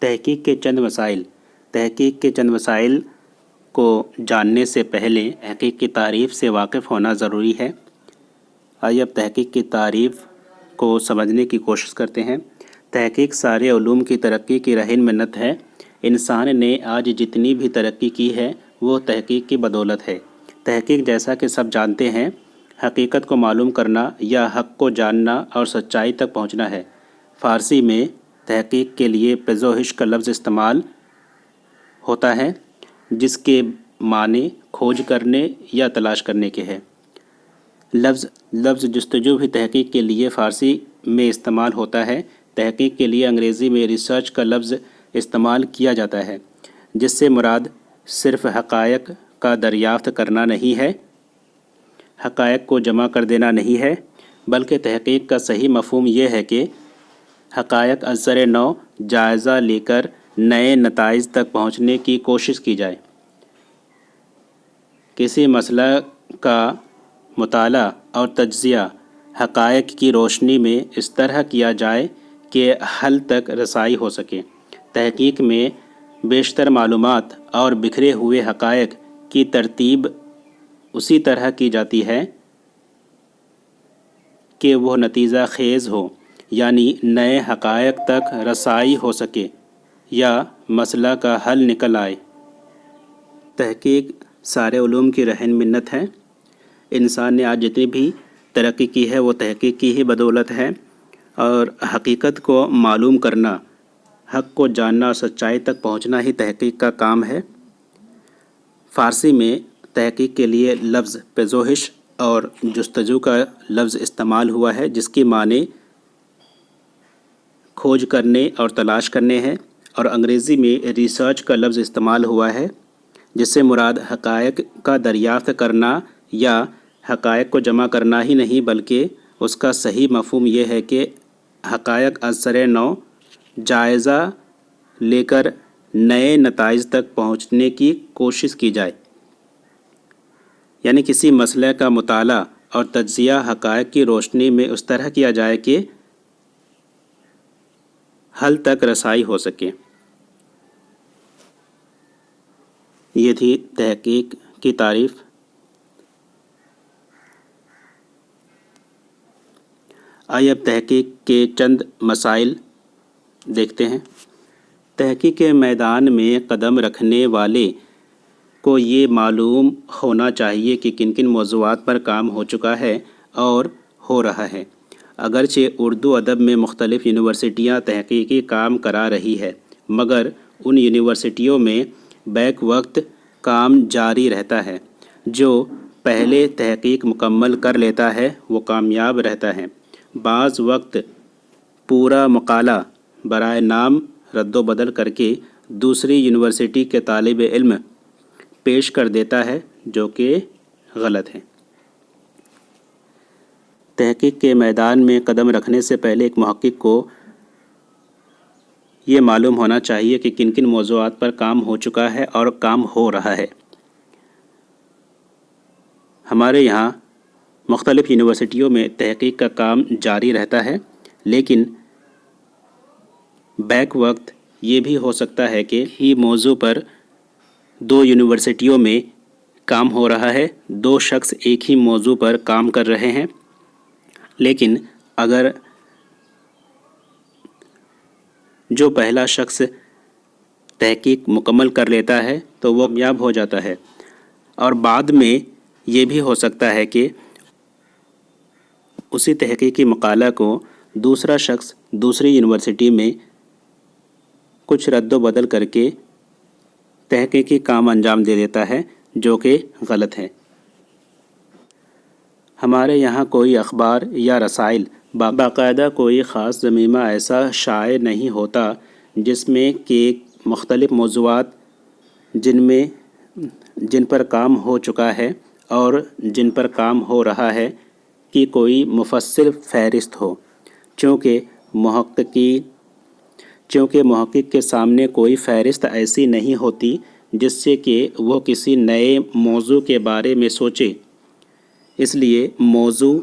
تحقیق کے چند مسائل۔ تحقیق کے چند مسائل کو جاننے سے پہلے تحقیق کی تعریف سے واقف ہونا ضروری ہے۔ آئیے اب تحقیق کی تعریف کو سمجھنے کی کوشش کرتے ہیں۔ تحقیق سارے علوم کی ترقی کی رہن منت ہے۔ انسان نے آج جتنی بھی ترقی کی ہے وہ تحقیق کی بدولت ہے۔ تحقیق جیسا کہ سب جانتے ہیں حقیقت کو معلوم کرنا یا حق کو جاننا اور سچائی تک پہنچنا ہے۔ فارسی میں تحقیق کے لیے پژوہش کا لفظ استعمال ہوتا ہے جس کے معنی کھوج کرنے یا تلاش کرنے کے ہے۔ لفظ جستجو بھی تحقیق کے لیے فارسی میں استعمال ہوتا ہے۔ تحقیق کے لیے انگریزی میں ریسرچ کا لفظ استعمال کیا جاتا ہے جس سے مراد صرف حقائق کا دریافت کرنا نہیں ہے، حقائق کو جمع کر دینا نہیں ہے، بلکہ تحقیق کا صحیح مفہوم یہ ہے کہ حقائق از سر نو جائزہ لے کر نئے نتائج تک پہنچنے کی کوشش کی جائے۔ کسی مسئلہ کا مطالعہ اور تجزیہ حقائق کی روشنی میں اس طرح کیا جائے کہ حل تک رسائی ہو سکے۔ تحقیق میں بیشتر معلومات اور بکھرے ہوئے حقائق کی ترتیب اسی طرح کی جاتی ہے کہ وہ نتیجہ خیز ہو، یعنی نئے حقائق تک رسائی ہو سکے یا مسئلہ کا حل نکل آئے۔ تحقیق سارے علوم کی رہن منت ہے۔ انسان نے آج جتنی بھی ترقی کی ہے وہ تحقیق کی ہی بدولت ہے، اور حقیقت کو معلوم کرنا، حق کو جاننا اور سچائی تک پہنچنا ہی تحقیق کا کام ہے۔ فارسی میں تحقیق کے لیے لفظ پژوہش اور جستجو کا لفظ استعمال ہوا ہے جس کی معنی کھوج کرنے اور تلاش کرنے ہے، اور انگریزی میں ریسرچ کا لفظ استعمال ہوا ہے جس سے مراد حقائق کا دریافت کرنا یا حقائق کو جمع کرنا ہی نہیں، بلکہ اس کا صحیح مفہوم یہ ہے کہ حقائق از سر نو جائزہ لے کر نئے نتائج تک پہنچنے کی کوشش کی جائے۔ یعنی کسی مسئلے کا مطالعہ اور تجزیہ حقائق کی روشنی میں اس طرح کیا جائے کہ حل تک رسائی ہو سکے۔ یہ تھی تحقیق کی تعریف۔ آئیے اب تحقیق کے چند مسائل دیکھتے ہیں۔ تحقیق کے میدان میں قدم رکھنے والے کو یہ معلوم ہونا چاہیے کہ کن کن موضوعات پر کام ہو چکا ہے اور ہو رہا ہے۔ اگرچہ اردو ادب میں مختلف یونیورسٹیاں تحقیقی کام کرا رہی ہے، مگر ان یونیورسٹیوں میں بیک وقت کام جاری رہتا ہے۔ جو پہلے تحقیق مکمل کر لیتا ہے وہ کامیاب رہتا ہے۔ بعض وقت پورا مقالہ برائے نام رد و بدل کر کے دوسری یونیورسٹی کے طالب علم پیش کر دیتا ہے جو کہ غلط ہے۔ تحقیق کے میدان میں قدم رکھنے سے پہلے ایک محقق کو یہ معلوم ہونا چاہیے کہ کن کن موضوعات پر کام ہو چکا ہے اور کام ہو رہا ہے۔ ہمارے یہاں مختلف یونیورسٹیوں میں تحقیق کا کام جاری رہتا ہے، لیکن بیک وقت یہ بھی ہو سکتا ہے کہ ہی موضوع پر دو یونیورسٹیوں میں کام ہو رہا ہے، دو شخص ایک ہی موضوع پر کام کر رہے ہیں، لیکن اگر جو پہلا شخص تحقیق مکمل کر لیتا ہے تو وہ کامیاب ہو جاتا ہے، اور بعد میں یہ بھی ہو سکتا ہے کہ اسی تحقیقی مقالہ کو دوسرا شخص دوسری یونیورسٹی میں کچھ رد و بدل کر کے تحقیقی کام انجام دے دیتا ہے جو کہ غلط ہے۔ ہمارے یہاں کوئی اخبار یا رسائل باقاعدہ کوئی خاص ضمیمہ ایسا شائع نہیں ہوتا جس میں کہ مختلف موضوعات جن پر کام ہو چکا ہے اور جن پر کام ہو رہا ہے کی کوئی مفصل فہرست ہو، چونکہ محقق کے سامنے کوئی فہرست ایسی نہیں ہوتی جس سے کہ وہ کسی نئے موضوع کے بارے میں سوچے۔ اس لیے موضوع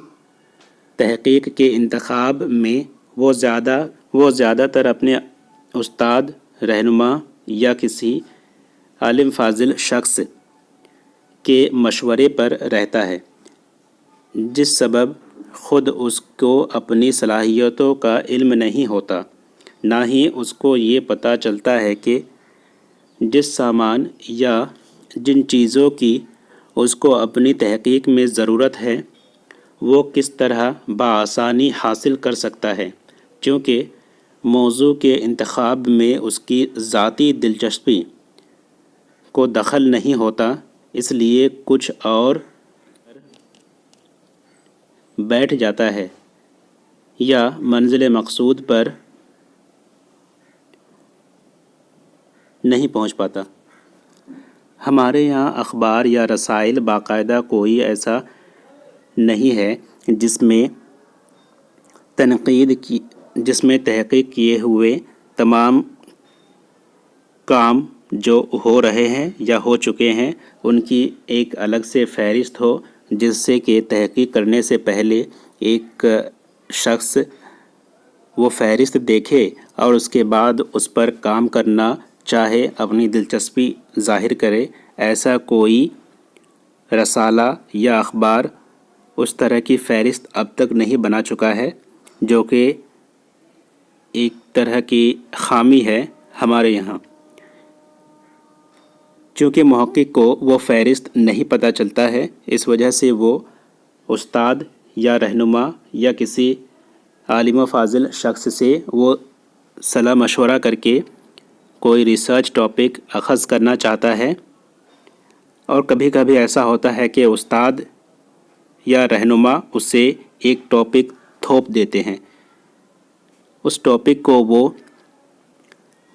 تحقیق کے انتخاب میں وہ زیادہ تر اپنے استاد رہنما یا کسی عالم فاضل شخص کے مشورے پر رہتا ہے، جس سبب خود اس کو اپنی صلاحیتوں کا علم نہیں ہوتا، نہ ہی اس کو یہ پتہ چلتا ہے کہ جس سامان یا جن چیزوں کی اس کو اپنی تحقیق میں ضرورت ہے وہ کس طرح بآسانی حاصل کر سکتا ہے، چونکہ موضوع کے انتخاب میں اس کی ذاتی دلچسپی کو دخل نہیں ہوتا، اس لیے کچھ اور بیٹھ جاتا ہے یا منزل مقصود پر نہیں پہنچ پاتا۔ ہمارے یہاں اخبار یا رسائل باقاعدہ کوئی ایسا نہیں ہے جس میں تحقیق کیے ہوئے تمام کام جو ہو رہے ہیں یا ہو چکے ہیں ان کی ایک الگ سے فہرست ہو، جس سے کہ تحقیق کرنے سے پہلے ایک شخص وہ فہرست دیکھے اور اس کے بعد اس پر کام کرنا چاہے، اپنی دلچسپی ظاہر کرے۔ ایسا کوئی رسالہ یا اخبار اس طرح کی فہرست اب تک نہیں بنا چکا ہے، جو کہ ایک طرح کی خامی ہے ہمارے یہاں، چونکہ محقق کو وہ فہرست نہیں پتہ چلتا ہے، اس وجہ سے وہ استاد یا رہنما یا کسی عالم و فاضل شخص سے وہ صلاح مشورہ کر کے کوئی ریسرچ ٹاپک اخذ کرنا چاہتا ہے، اور کبھی کبھی ایسا ہوتا ہے کہ استاد یا رہنما اس سے ایک ٹاپک تھوپ دیتے ہیں، اس ٹاپک کو وہ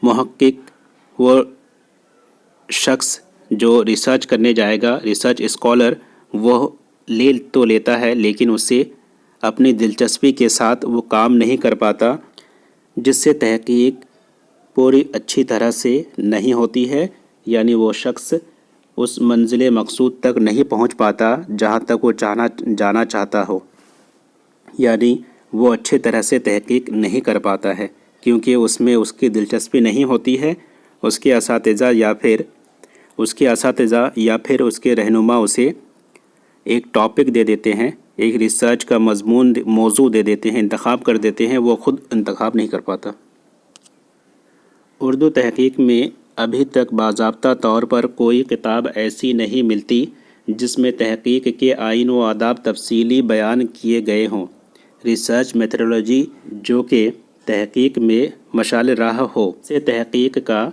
محقق، وہ شخص جو ریسرچ کرنے جائے گا، ریسرچ اسکالر، وہ لے تو لیتا ہے لیکن اس سے اپنی دلچسپی کے ساتھ وہ کام نہیں کر پاتا، جس سے تحقیق پوری اچھی طرح سے نہیں ہوتی ہے، یعنی وہ شخص اس منزل مقصود تک نہیں پہنچ پاتا جہاں تک وہ جانا چاہتا ہو، یعنی وہ اچھی طرح سے تحقیق نہیں کر پاتا ہے، کیونکہ اس میں اس کی دلچسپی نہیں ہوتی ہے۔ اس کے اساتذہ یا پھر اس کے رہنما اسے ایک ٹاپک دے دیتے ہیں، ایک ریسرچ کا موضوع دے دیتے ہیں، انتخاب کر دیتے ہیں، وہ خود انتخاب نہیں کر پاتا۔ اردو تحقیق میں ابھی تک باضابطہ طور پر کوئی کتاب ایسی نہیں ملتی جس میں تحقیق کے آئین و آداب تفصیلی بیان کیے گئے ہوں۔ ریسرچ میتھڈولوجی جو کہ تحقیق میں مشعل راہ ہو، سے تحقیق کا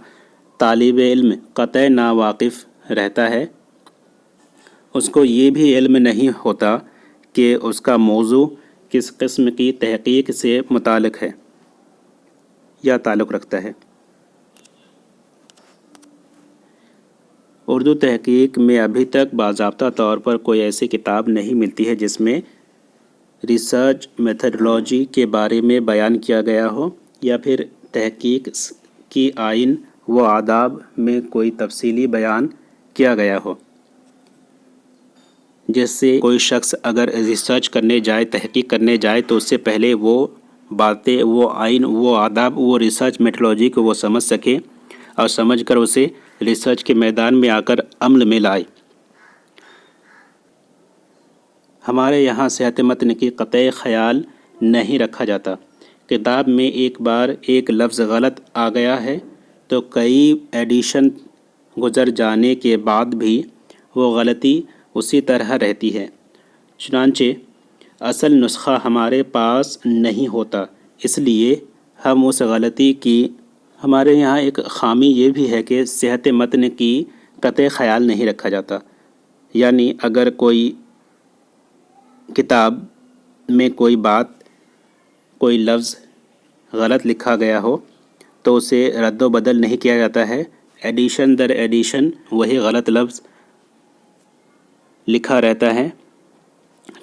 طالب علم قطعی ناواقف رہتا ہے۔ اس کو یہ بھی علم نہیں ہوتا کہ اس کا موضوع کس قسم کی تحقیق سے متعلق ہے یا تعلق رکھتا ہے۔ اردو تحقیق میں ابھی تک باضابطہ طور پر کوئی ایسی کتاب نہیں ملتی ہے جس میں ریسرچ میتھڈولوجی کے بارے میں بیان کیا گیا ہو یا پھر تحقیق کی آئین و آداب میں کوئی تفصیلی بیان کیا گیا ہو، جس سے کوئی شخص اگر ریسرچ کرنے جائے، تحقیق کرنے جائے تو اس سے پہلے وہ باتیں، وہ آئین، وہ آداب، وہ ریسرچ میتھڈولوجی کو وہ سمجھ سکے اور سمجھ کر اسے ریسرچ کے میدان میں آ کر عمل میں لائے۔ ہمارے یہاں صحت متن کی قطعی خیال نہیں رکھا جاتا۔ کتاب میں ایک بار ایک لفظ غلط آ گیا ہے تو کئی ایڈیشن گزر جانے کے بعد بھی وہ غلطی اسی طرح رہتی ہے، چنانچہ اصل نسخہ ہمارے پاس نہیں ہوتا، اس لیے ہم اس غلطی کی، ہمارے یہاں ایک خامی یہ بھی ہے کہ صحت متن کی قطعی خیال نہیں رکھا جاتا، یعنی اگر کوئی کتاب میں کوئی بات، کوئی لفظ غلط لکھا گیا ہو تو اسے رد و بدل نہیں کیا جاتا ہے، ایڈیشن در ایڈیشن وہی غلط لفظ لکھا رہتا ہے،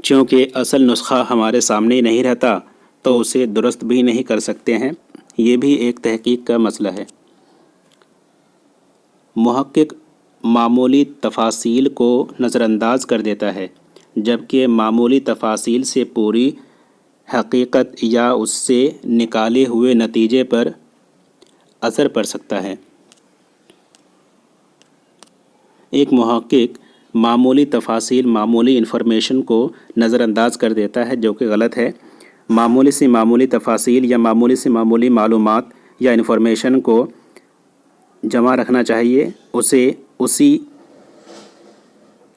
چونکہ اصل نسخہ ہمارے سامنے نہیں رہتا تو اسے درست بھی نہیں کر سکتے ہیں۔ یہ بھی ایک تحقیق کا مسئلہ ہے۔ محقق معمولی تفاصیل کو نظر انداز کر دیتا ہے، جبکہ معمولی تفاصیل سے پوری حقیقت یا اس سے نکالے ہوئے نتیجے پر اثر پڑ سکتا ہے۔ ایک محقق معمولی تفاصیل، معمولی انفارمیشن کو نظر انداز کر دیتا ہے، جو کہ غلط ہے۔ معمولی سے معمولی تفاصیل یا معمولی سے معمولی معلومات یا انفارمیشن کو جمع رکھنا چاہیے، اسے اسی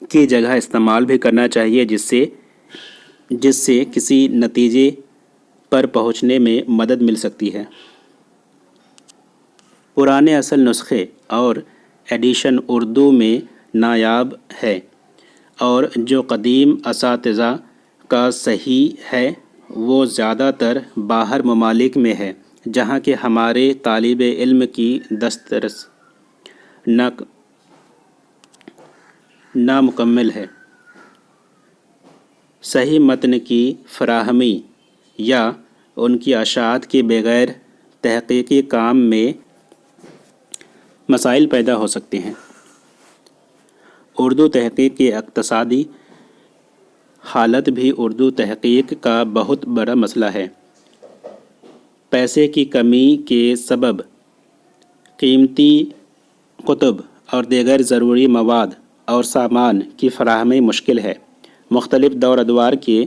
کی جگہ استعمال بھی کرنا چاہیے جس سے کسی نتیجے پر پہنچنے میں مدد مل سکتی ہے۔ پرانے اصل نسخے اور ایڈیشن اردو میں نایاب ہے، اور جو قدیم اساتذہ کا صحیح ہے وہ زیادہ تر باہر ممالک میں ہے، جہاں کہ ہمارے طالب علم کی دسترس نامکمل ہے۔ صحیح متن کی فراہمی یا ان کی اشاعت کے بغیر تحقیقی کام میں مسائل پیدا ہو سکتے ہیں۔ اردو تحقیق کی اقتصادی حالت بھی اردو تحقیق کا بہت بڑا مسئلہ ہے۔ پیسے کی کمی کے سبب قیمتی کتب اور دیگر ضروری مواد اور سامان کی فراہمی مشکل ہے۔ مختلف دور ادوار کے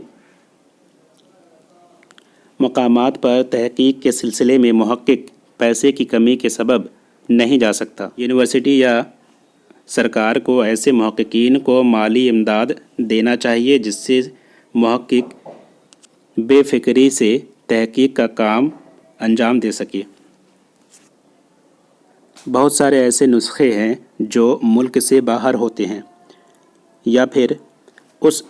مقامات پر تحقیق کے سلسلے میں محقق پیسے کی کمی کے سبب نہیں جا سکتا۔ یونیورسٹی یا سرکار کو ایسے محققین کو مالی امداد دینا چاہیے جس سے محقق بے فکری سے تحقیق کا کام انجام دے سکے۔ بہت سارے ایسے نسخے ہیں جو ملک سے باہر ہوتے ہیں یا پھر اس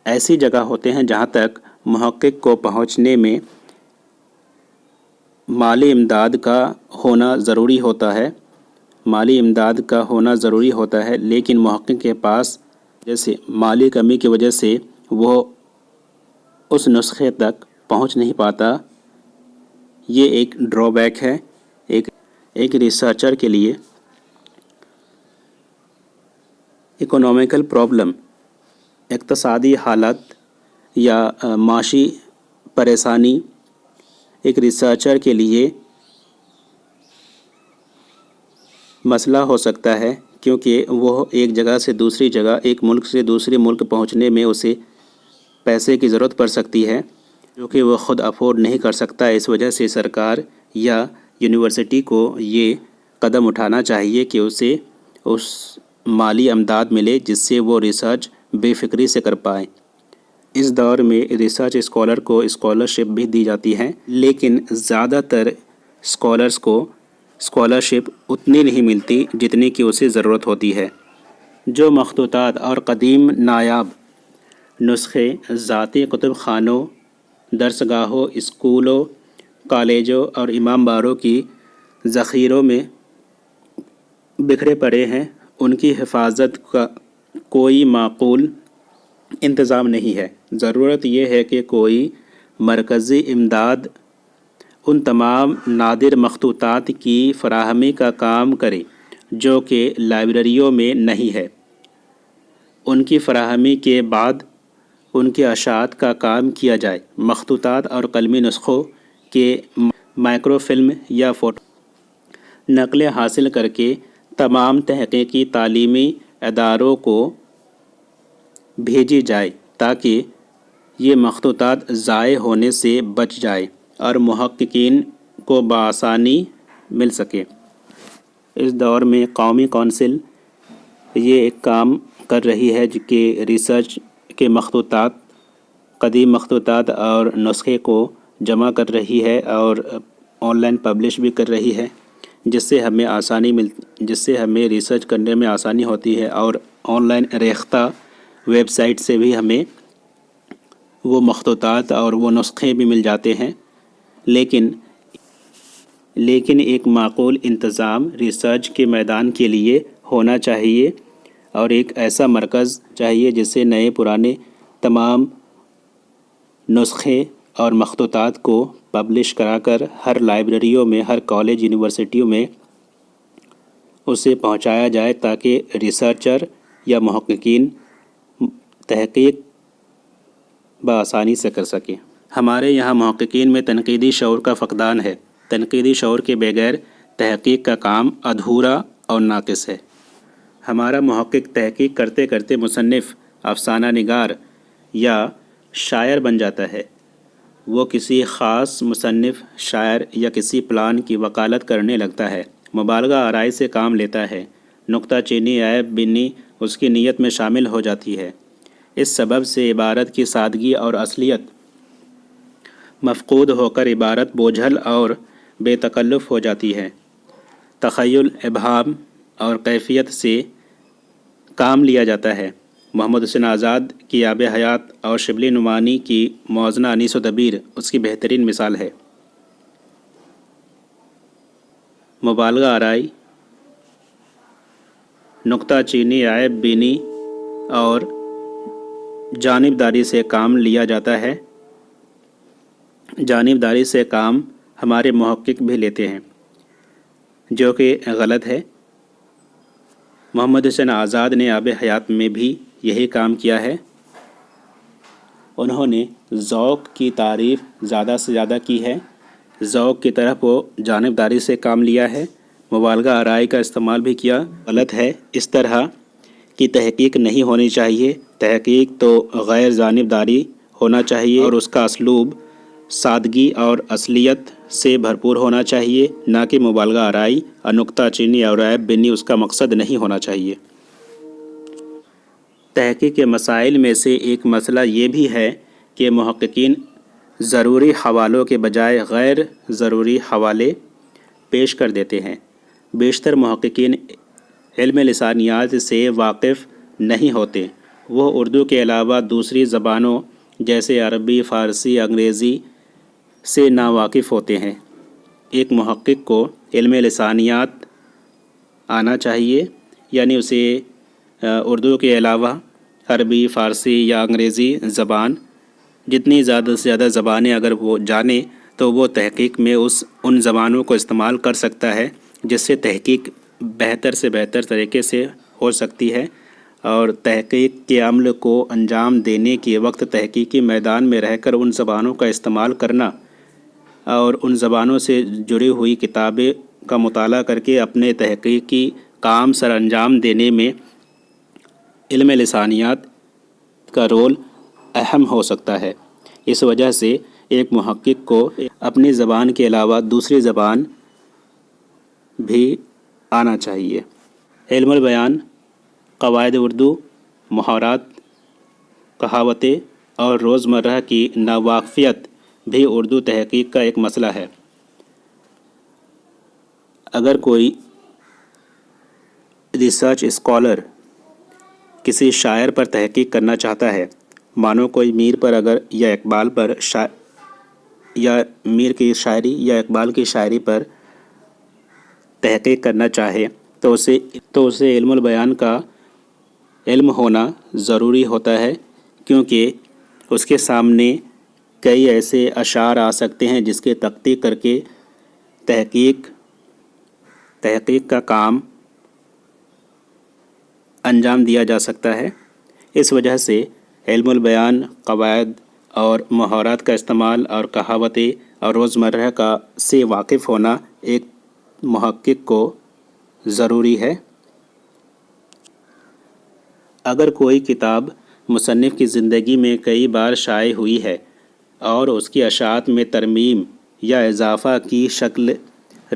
ایسی جگہ ہوتے ہیں جہاں تک محقق کو پہنچنے میں مالی امداد کا ہونا ضروری ہوتا ہے، لیکن محقق کے پاس جیسے مالی کمی کی وجہ سے وہ اس نسخے تک پہنچ نہیں پاتا۔ یہ ایک ڈرا بیک ہے ایک ریسرچر کے لیے۔ اکنامیکل پرابلم، اقتصادی حالت یا معاشی پریشانی ایک ریسرچر کے لیے مسئلہ ہو سکتا ہے، کیونکہ وہ ایک جگہ سے دوسری جگہ، ایک ملک سے دوسرے ملک پہنچنے میں اسے پیسے کی ضرورت پڑ سکتی ہے، جو کہ وہ خود افورڈ نہیں کر سکتا۔ اس وجہ سے سرکار یا یونیورسٹی کو یہ قدم اٹھانا چاہیے کہ اسے اس مالی امداد ملے جس سے وہ ریسرچ بے فکری سے کر پائے۔ اس دور میں ریسرچ اسکالر کو اسکالرشپ بھی دی جاتی ہے، لیکن زیادہ تر اسکالرس کو اسکالرشپ اتنی نہیں ملتی جتنی کہ اسے ضرورت ہوتی ہے۔ جو مخطوطات اور قدیم نایاب نسخے ذاتی کتب خانوں، درسگاہوں، اسکولوں، کالجوں اور امام باروں کی ذخیروں میں بکھرے پڑے ہیں، ان کی حفاظت کا کوئی معقول انتظام نہیں ہے۔ ضرورت یہ ہے کہ کوئی مرکزی امداد ان تمام نادر مخطوطات کی فراہمی کا کام کرے جو کہ لائبریریوں میں نہیں ہے۔ ان کی فراہمی کے بعد ان کی اشاعت کا کام کیا جائے۔ مخطوطات اور قلمی نسخوں کے مائکرو فلم یا فوٹو نقلیں حاصل کر کے تمام تحقیقی تعلیمی اداروں کو بھیجی جائے تاکہ یہ مخطوطات ضائع ہونے سے بچ جائے اور محققین کو بآسانی مل سکے۔ اس دور میں قومی کونسل یہ ایک کام کر رہی ہے کہ ریسرچ کے مخطوطات، قدیم مخطوطات اور نسخے کو جمع کر رہی ہے اور آن لائن پبلش بھی کر رہی ہے، جس سے ہمیں ریسرچ کرنے میں آسانی ہوتی ہے، اور online Rekhta website سے بھی ہمیں وہ مخطوطات اور وہ نسخے بھی مل جاتے ہیں۔ لیکن ایک معقول انتظام ریسرچ کے میدان کے لیے ہونا چاہیے، اور ایک ایسا مرکز چاہیے جس سے نئے پرانے تمام نسخے اور مخطوطات کو پبلش کرا کر ہر لائبریریوں میں، ہر کالج یونیورسٹیوں میں اسے پہنچایا جائے تاکہ ریسرچر یا محققین تحقیق بآسانی سے کر سکیں۔ ہمارے یہاں محققین میں تنقیدی شعور کا فقدان ہے۔ تنقیدی شعور کے بغیر تحقیق کا کام ادھورا اور ناقص ہے۔ ہمارا محقق تحقیق کرتے کرتے مصنف، افسانہ نگار یا شاعر بن جاتا ہے۔ وہ کسی خاص مصنف، شاعر یا کسی پلان کی وکالت کرنے لگتا ہے، مبالغہ آرائی سے کام لیتا ہے، نکتہ چینی، عیب بینی اس کی نیت میں شامل ہو جاتی ہے۔ اس سبب سے عبارت کی سادگی اور اصلیت مفقود ہو کر عبارت بوجھل اور بے تکلف ہو جاتی ہے۔ تخیل، ابہام اور کیفیت سے کام لیا جاتا ہے۔ محمد حسین آزاد کی آب حیات اور شبلی نعمانی کی موزونہ انیس و دبیر اس کی بہترین مثال ہے۔ مبالغہ آرائی، نکتہ چینی، عیب بینی اور جانبداری سے کام لیا جاتا ہے۔ جانبداری سے کام ہمارے محقق بھی لیتے ہیں، جو کہ غلط ہے۔ محمد حسین آزاد نے آب حیات میں بھی یہی کام کیا ہے۔ انہوں نے ذوق کی تعریف زیادہ سے زیادہ کی ہے، ذوق کی طرف وہ جانبداری سے کام لیا ہے، مبالغہ آرائی کا استعمال بھی کیا، غلط ہے۔ اس طرح کی تحقیق نہیں ہونی چاہیے۔ تحقیق تو غیر جانبداری ہونا چاہیے اور اس کا اسلوب سادگی اور اصلیت سے بھرپور ہونا چاہیے، نہ کہ مبالغہ آرائی اور نکتہ چینی اور عیب بینی اس کا مقصد نہیں ہونا چاہیے۔ تحقیق کے مسائل میں سے ایک مسئلہ یہ بھی ہے کہ محققین ضروری حوالوں کے بجائے غیر ضروری حوالے پیش کر دیتے ہیں۔ بیشتر محققین علم لسانیات سے واقف نہیں ہوتے۔ وہ اردو کے علاوہ دوسری زبانوں جیسے عربی، فارسی، انگریزی سے ناواقف ہوتے ہیں۔ ایک محقق کو علم لسانیات آنا چاہیے، یعنی اسے اردو کے علاوہ عربی، فارسی یا انگریزی زبان، جتنی زیادہ سے زیادہ زبانیں اگر وہ جانے تو وہ تحقیق میں ان زبانوں کو استعمال کر سکتا ہے، جس سے تحقیق بہتر سے بہتر طریقے سے ہو سکتی ہے۔ اور تحقیق کے عمل کو انجام دینے کے وقت تحقیقی میدان میں رہ کر ان زبانوں کا استعمال کرنا اور ان زبانوں سے جڑی ہوئی کتابیں کا مطالعہ کر کے اپنے تحقیقی کام سر انجام دینے میں علم لسانیات کا رول اہم ہو سکتا ہے۔ اس وجہ سے ایک محقق کو اپنی زبان کے علاوہ دوسری زبان بھی آنا چاہیے۔ علم البیان، قواعد اردو، محاورات، کہاوتیں اور روزمرہ کی ناواقفیت بھی اردو تحقیق کا ایک مسئلہ ہے۔ اگر کوئی ریسرچ اسکالر کسی شاعر پر تحقیق کرنا چاہتا ہے، مانو کوئی میر پر اگر یا اقبال پر یا میر کی شاعری یا اقبال کی شاعری پر تحقیق کرنا چاہے تو اسے علم البیان کا علم ہونا ضروری ہوتا ہے، کیونکہ اس کے سامنے کئی ایسے اشعار آ سکتے ہیں جس کی تحقیق کر کے تحقیق کا کام انجام دیا جا سکتا ہے۔ اس وجہ سے علم البیان، قواعد اور محاورات کا استعمال اور کہاوتیں اور روزمرہ سے واقف ہونا ایک محقق کو ضروری ہے۔ اگر کوئی کتاب مصنف کی زندگی میں کئی بار شائع ہوئی ہے اور اس کی اشاعت میں ترمیم یا اضافہ کی شکل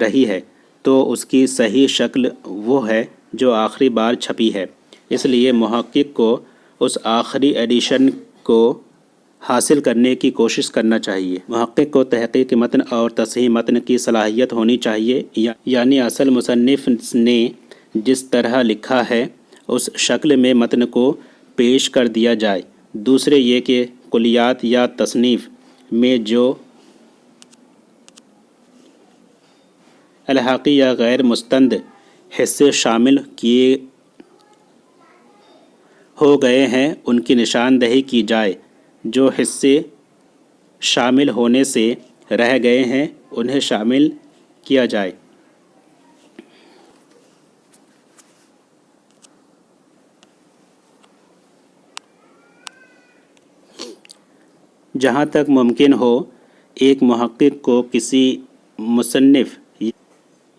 رہی ہے تو اس کی صحیح شکل وہ ہے جو آخری بار چھپی ہے۔ اس لیے محقق کو اس آخری ایڈیشن کو حاصل کرنے کی کوشش کرنا چاہیے۔ محقق کو تحقیق متن اور تصحیح متن کی صلاحیت ہونی چاہیے، یعنی اصل مصنف نے جس طرح لکھا ہے اس شکل میں متن کو پیش کر دیا جائے۔ دوسرے یہ کہ کلیات یا تصنیف میں جو الحاقی یا غیر مستند حصے شامل کیے ہو گئے ہیں ان کی نشاندہی کی جائے، جو حصے شامل ہونے سے رہ گئے ہیں انہیں شامل کیا جائے۔ جہاں تک ممکن ہو ایک محقق کو کسی مصنف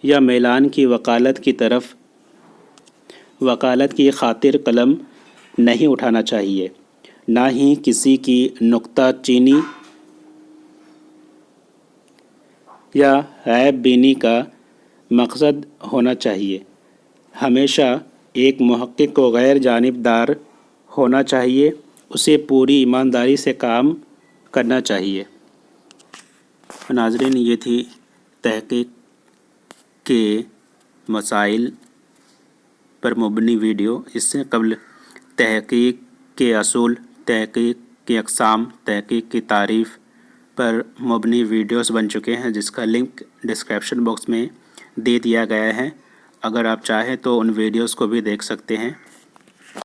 یا میلان کی وکالت کی خاطر قلم نہیں اٹھانا چاہیے، نہ ہی کسی کی نکتہ چینی یا عیب بینی کا مقصد ہونا چاہیے۔ ہمیشہ ایک محقق کو غیر جانبدار ہونا چاہیے، اسے پوری ایمانداری سے کام کرنا چاہیے۔ ناظرین، یہ تھی تحقیق کے مسائل پر مبنی ویڈیو۔ اس سے قبل تحقیق کے اصول، تحقیق کی اقسام، تحقیق کی تعریف پر مبنی ویڈیوز بن چکے ہیں، جس کا لنک ڈسکرپشن باکس میں دے دیا گیا ہے۔ اگر آپ چاہیں تو ان ویڈیوز کو بھی دیکھ سکتے ہیں۔